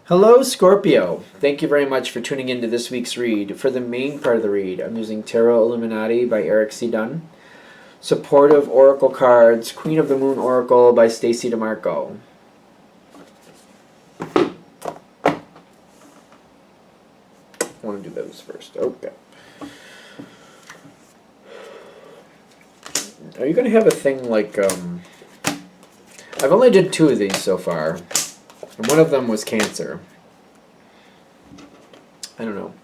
Hello, Scorpio. Thank you very much for tuning into this week's read. For the main part of the read, I'm using Tarot Illuminati by Eric C. Dunn, Supportive Oracle Cards, Queen of the Moon Oracle by Stacy DeMarco. I want to do those first. Okay. Are you going to have a thing like, I've only did 2 of these so far, and one of them was Cancer. I don't know.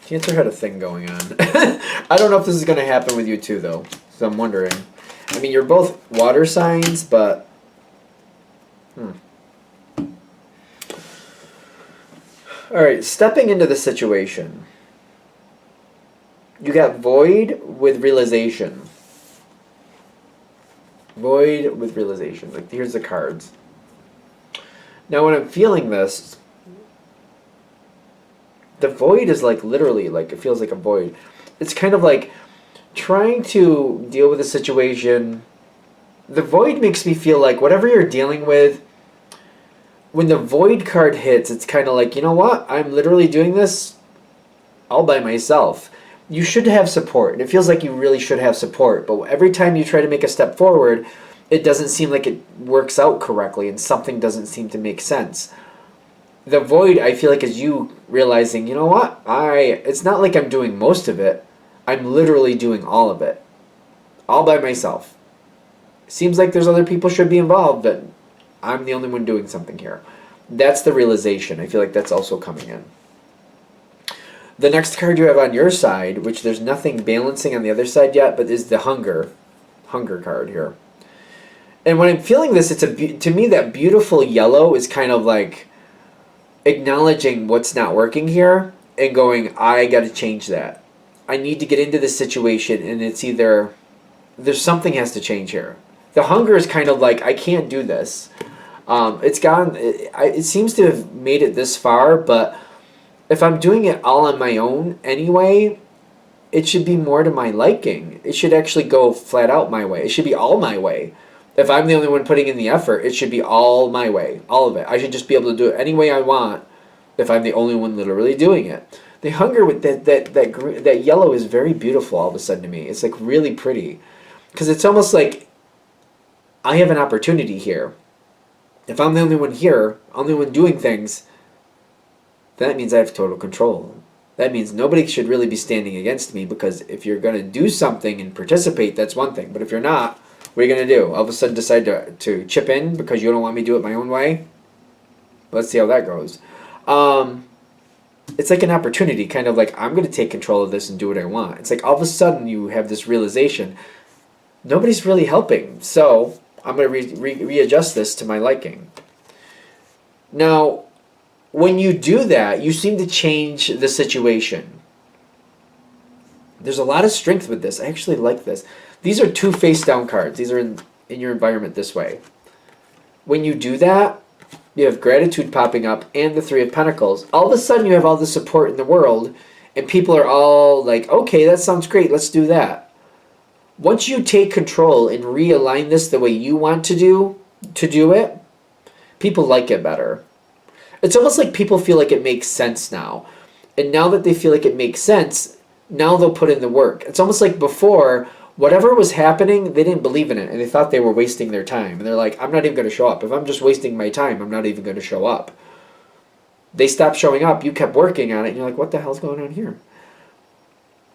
Cancer had a thing going on. I don't know if this is going to happen with you too, though. So I'm wondering. I mean, you're both water signs, but... Alright, stepping into the situation. You got void with realization. Void with realization. Like, here's the cards. Now, when I'm feeling this, the void is like literally, like, it feels like a void. It's kind of like trying to deal with a situation. The void makes me feel like whatever you're dealing with, when the void card hits, it's kind of like, you know what? I'm literally doing this all by myself. You should have support. It feels like you really should have support. But every time you try to make a step forward, it doesn't seem like it works out correctly and something doesn't seem to make sense. The void, I feel like, is you realizing, you know what? It's not like I'm doing most of it. I'm literally doing all of it. All by myself. Seems like there's other people should be involved, but I'm the only one doing something here. That's the realization. I feel like that's also coming in. The next card you have on your side, which there's nothing balancing on the other side yet, but is the hunger card here. And when I'm feeling this, to me that beautiful yellow is kind of like acknowledging what's not working here and going, I got to change that. I need to get into this situation, and it's either there's something has to change here. The hunger is kind of like, I can't do this. It seems to have made it this far, but if I'm doing it all on my own anyway, it should be more to my liking. It should actually go flat out my way. It should be all my way. If I'm the only one putting in the effort, it should be all my way. All of it. I should just be able to do it any way I want if I'm the only one literally doing it. The hunger with that yellow is very beautiful all of a sudden to me. It's like really pretty. Because it's almost like I have an opportunity here. If I'm the only one here, only one doing things, that means I have total control. That means nobody should really be standing against me, because if you're going to do something and participate, that's one thing. But if you're not, what are you going to do? All of a sudden decide to chip in because you don't want me to do it my own way? Let's see how that goes. It's like an opportunity, kind of like, I'm going to take control of this and do what I want. It's like all of a sudden you have this realization, nobody's really helping, so I'm going to readjust this to my liking. Now, when you do that, you seem to change the situation. There's a lot of strength with this. I actually like this. These are 2 face-down cards. These are in your environment this way. When you do that, you have gratitude popping up and the 3 of Pentacles. All of a sudden, you have all the support in the world, and people are all like, okay, that sounds great. Let's do that. Once you take control and realign this the way you want to do it, people like it better. It's almost like people feel like it makes sense now. And now that they feel like it makes sense, now they'll put in the work. It's almost like before, whatever was happening, they didn't believe in it, and they thought they were wasting their time. And they're like, I'm not even going to show up. If I'm just wasting my time, I'm not even going to show up. They stopped showing up. You kept working on it, and you're like, what the hell's going on here?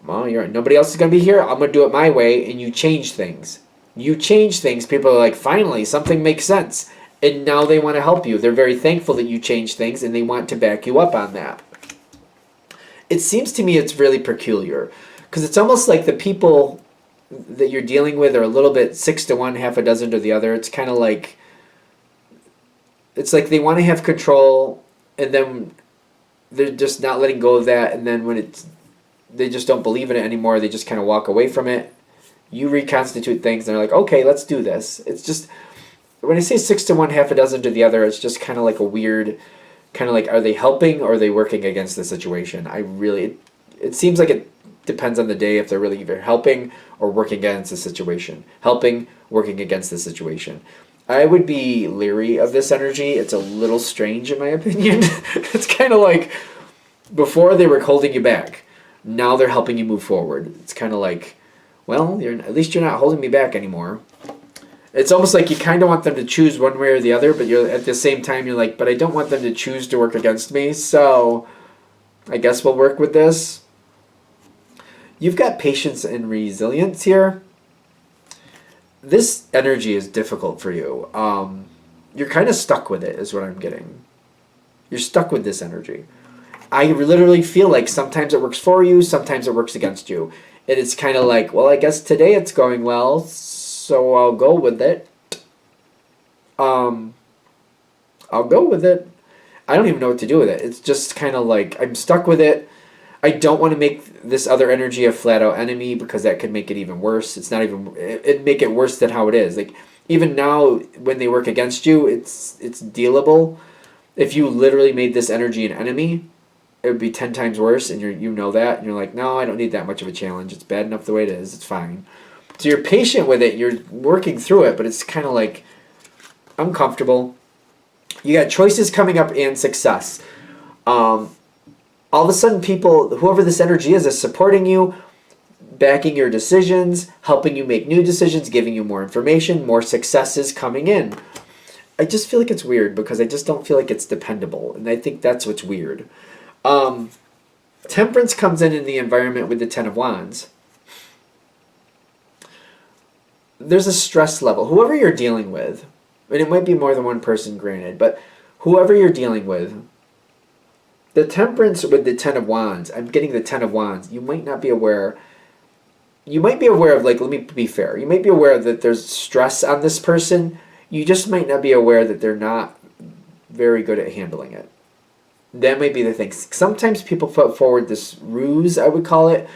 Well, nobody else is going to be here. I'm going to do it my way, and you change things. You change things. People are like, finally, something makes sense. And now they want to help you. They're very thankful that you change things, and they want to back you up on that. It seems to me it's really peculiar, because it's almost like the people that you're dealing with are a little bit 6 to 1, half a dozen to the other. It's kind of like, it's like they want to have control, and then they're just not letting go of that, and then when they just don't believe in it anymore, they just kind of walk away from it. You reconstitute things, and they're like, okay, let's do this. It's just, when I say 6 to 1, half a dozen to the other, it's just kind of like a weird, kind of like, are they helping or are they working against the situation? It seems like it depends on the day if they're really either helping or working against the situation. Helping, working against the situation. I would be leery of this energy. It's a little strange in my opinion. It's kind of like before they were holding you back. Now they're helping you move forward. It's kind of like, well, at least you're not holding me back anymore. It's almost like you kind of want them to choose one way or the other, but you're at the same time you're like, but I don't want them to choose to work against me, so I guess we'll work with this. You've got patience and resilience here. This energy is difficult for you. You're kind of stuck with it, is what I'm getting. You're stuck with this energy. I literally feel like sometimes it works for you, sometimes it works against you. And it's kind of like, well, I guess today it's going well, so I'll go with it. I'll go with it. I don't even know what to do with it. It's just kind of like, I'm stuck with it. I don't want to make this other energy a flat-out enemy because that could make it even worse. It's not even... It'd make it worse than how it is. Like, even now, when they work against you, it's dealable. If you literally made this energy an enemy, it would be 10 times worse, and you know that, and you're like, no, I don't need that much of a challenge. It's bad enough the way it is. It's fine. So you're patient with it. You're working through it, but it's kind of like uncomfortable. You got choices coming up and success. All of a sudden, people, whoever this energy is supporting you, backing your decisions, helping you make new decisions, giving you more information, more successes coming in. I just feel like it's weird because I just don't feel like it's dependable, and I think that's what's weird. Temperance comes in the environment with the Ten of Wands. There's a stress level. Whoever you're dealing with, and it might be more than one person, granted, but whoever you're dealing with, the Temperance with the Ten of Wands, I'm getting the Ten of Wands, you might not be aware. You might be aware of, like, let me be fair. You might be aware that there's stress on this person. You just might not be aware that they're not very good at handling it. That might be the thing. Sometimes people put forward this ruse, I would call it,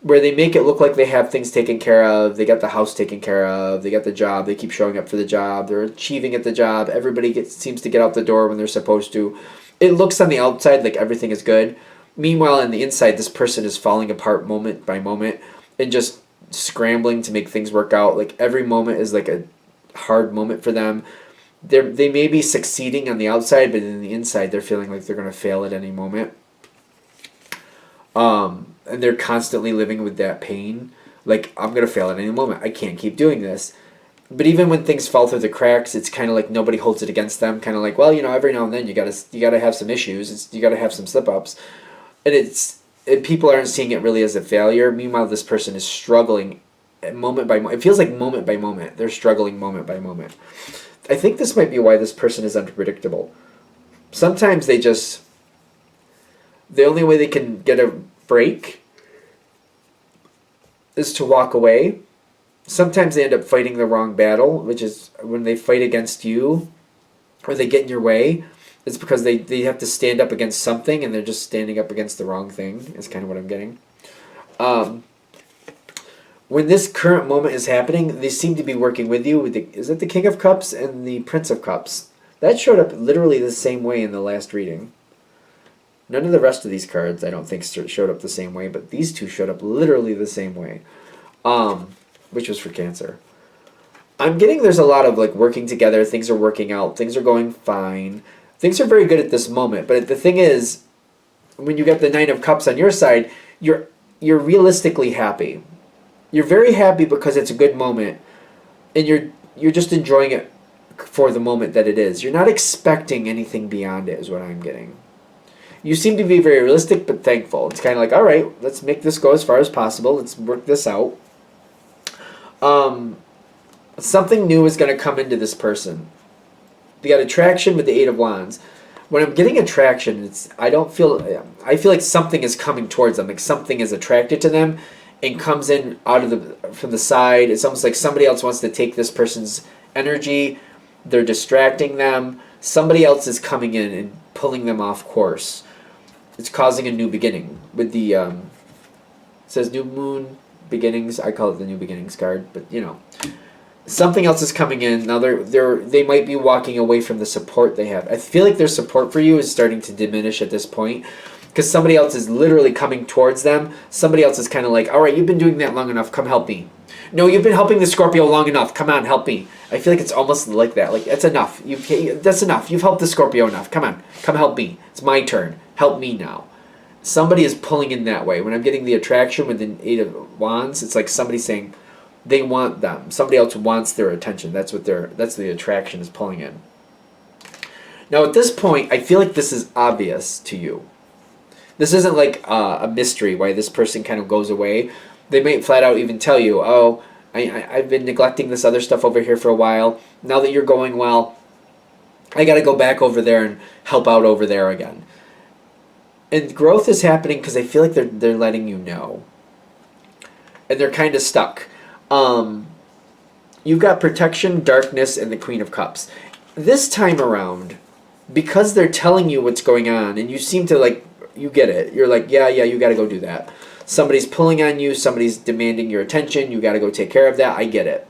where they make it look like they have things taken care of. They got the house taken care of. They got the job. They keep showing up for the job. They're achieving at the job. Everybody seems to get out the door when they're supposed to. It looks on the outside like everything is good. Meanwhile, on the inside, this person is falling apart moment by moment and just scrambling to make things work out. Like, every moment is like a hard moment for them. They may be succeeding on the outside, but in the inside, they're feeling like they're going to fail at any moment. And they're constantly living with that pain. Like, I'm going to fail at any moment. I can't keep doing this. But even when things fall through the cracks, it's kind of like nobody holds it against them. Kind of like, well, every now and then you gotta have some issues. You gotta have some slip-ups. And people aren't seeing it really as a failure. Meanwhile, this person is struggling moment by moment. It feels like moment by moment. They're struggling moment by moment. I think this might be why this person is unpredictable. Sometimes the only way they can get a break is to walk away. Sometimes they end up fighting the wrong battle, which is when they fight against you or they get in your way. It's because they have to stand up against something and they're just standing up against the wrong thing, is kind of what I'm getting. When this current moment is happening, they seem to be working with you. Is it the King of Cups and the Prince of Cups? That showed up literally the same way in the last reading. None of the rest of these cards, I don't think, showed up the same way, but these two showed up literally the same way, which was for Cancer. I'm getting there's a lot of, like, working together. Things are working out. Things are going fine. Things are very good at this moment. But the thing is, when you get the Nine of Cups on your side, you're realistically happy. You're very happy because it's a good moment, and you're just enjoying it for the moment that it is. You're not expecting anything beyond it, is what I'm getting. You seem to be very realistic but thankful. It's kind of like, all right, let's make this go as far as possible. Let's work this out. Something new is going to come into this person. They got attraction with the Eight of Wands. When I'm getting attraction, I feel like something is coming towards them. Like something is attracted to them and comes in from the side. It's almost like somebody else wants to take this person's energy. They're distracting them. Somebody else is coming in and pulling them off course. It's causing a new beginning. With the it says New Moon Beginnings. I call it the New Beginnings card, but something else is coming in. Now they might be walking away from the support they have. I feel like their support for you is starting to diminish at this point because somebody else is literally coming towards them. Somebody else is kind of like, all right, you've been doing that long enough. Come help me. No, you've been helping the Scorpio long enough. Come on, help me. I feel like it's almost like that. Like, that's enough. That's enough. You've helped the Scorpio enough. Come on. Come help me. It's my turn. Help me now. Somebody is pulling in that way. When I'm getting the attraction with the Eight of Wands, it's like somebody saying they want them. Somebody else wants their attention. That's the attraction is pulling in. Now, at this point, I feel like this is obvious to you. This isn't like a mystery why this person kind of goes away. They might flat out even tell you, oh, I've been neglecting this other stuff over here for a while. Now that you're going well, I got to go back over there and help out over there again. And growth is happening because I feel like they're letting you know. And they're kind of stuck. You've got protection, darkness, and the Queen of Cups. This time around, because they're telling you what's going on, and you seem to like, you get it. You're like, yeah, you got to go do that. Somebody's pulling on you. Somebody's demanding your attention. You got to go take care of that. I get it.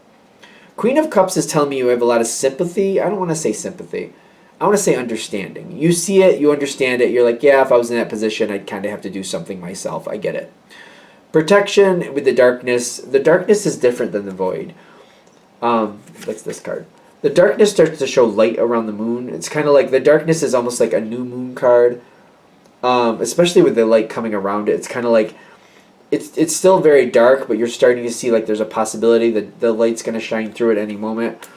Queen of Cups is telling me you have a lot of sympathy. I don't want to say sympathy. I want to say understanding. You see it. You understand it. You're like, yeah, if I was in that position, I'd kind of have to do something myself. I get it. Protection with the darkness. The darkness is different than the void. What's this card? The darkness starts to show light around the moon. It's kind of like the darkness is almost like a new moon card. Especially with the light coming around it, it's kind of like it's still very dark, but you're starting to see like there's a possibility that the light's going to shine through at any moment.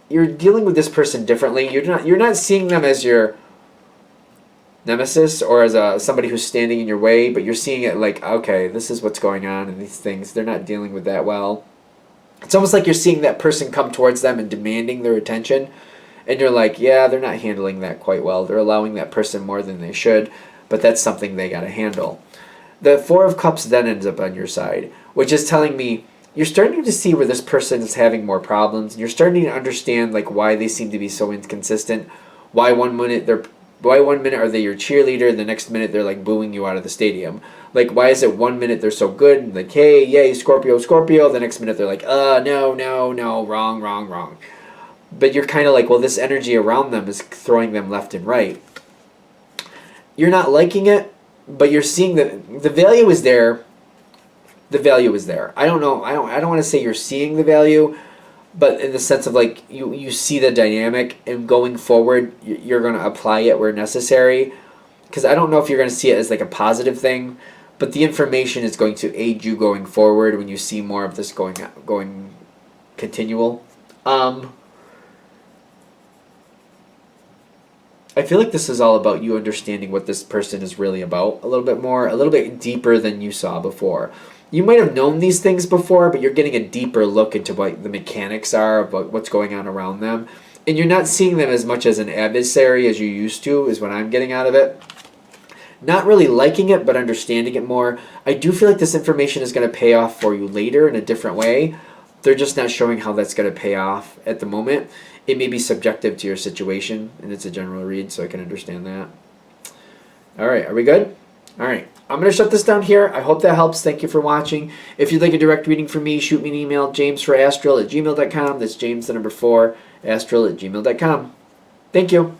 You're dealing with this person differently. You're not seeing them as your nemesis or as somebody who's standing in your way, but you're seeing it like, okay, this is what's going on, and these things they're not dealing with that well. It's almost like you're seeing that person come towards them and demanding their attention. And you're like, yeah, they're not handling that quite well. They're allowing that person more than they should, but that's something they got to handle. The Four of Cups then ends up on your side, which is telling me you're starting to see where this person is having more problems. And you're starting to understand like why they seem to be so inconsistent. Why one minute are they your cheerleader, and the next minute they're like booing you out of the stadium. Like, why is it 1 minute they're so good and like, hey, yay, Scorpio, Scorpio. The next minute they're like, no, wrong. But you're kind of like, well, this energy around them is throwing them left and right. You're not liking it, but you're seeing that the value is there. The value is there. I don't know. I don't want to say you're seeing the value, but in the sense of like you see the dynamic, and going forward, you're going to apply it where necessary. Because I don't know if you're going to see it as like a positive thing, but the information is going to aid you going forward when you see more of this going continual. I feel like this is all about you understanding what this person is really about a little bit more, a little bit deeper than you saw before. You might have known these things before, but you're getting a deeper look into what the mechanics are, about what's going on around them. And you're not seeing them as much as an adversary as you used to, is what I'm getting out of it. Not really liking it, but understanding it more. I do feel like this information is going to pay off for you later in a different way. They're just not showing how that's going to pay off at the moment. It may be subjective to your situation, and it's a general read, so I can understand that. All right, are we good? All right, I'm going to shut this down here. I hope that helps. Thank you for watching. If you'd like a direct reading from me, shoot me an email, james4astral@gmail.com. That's James, the number 4, astral@gmail.com. Thank you.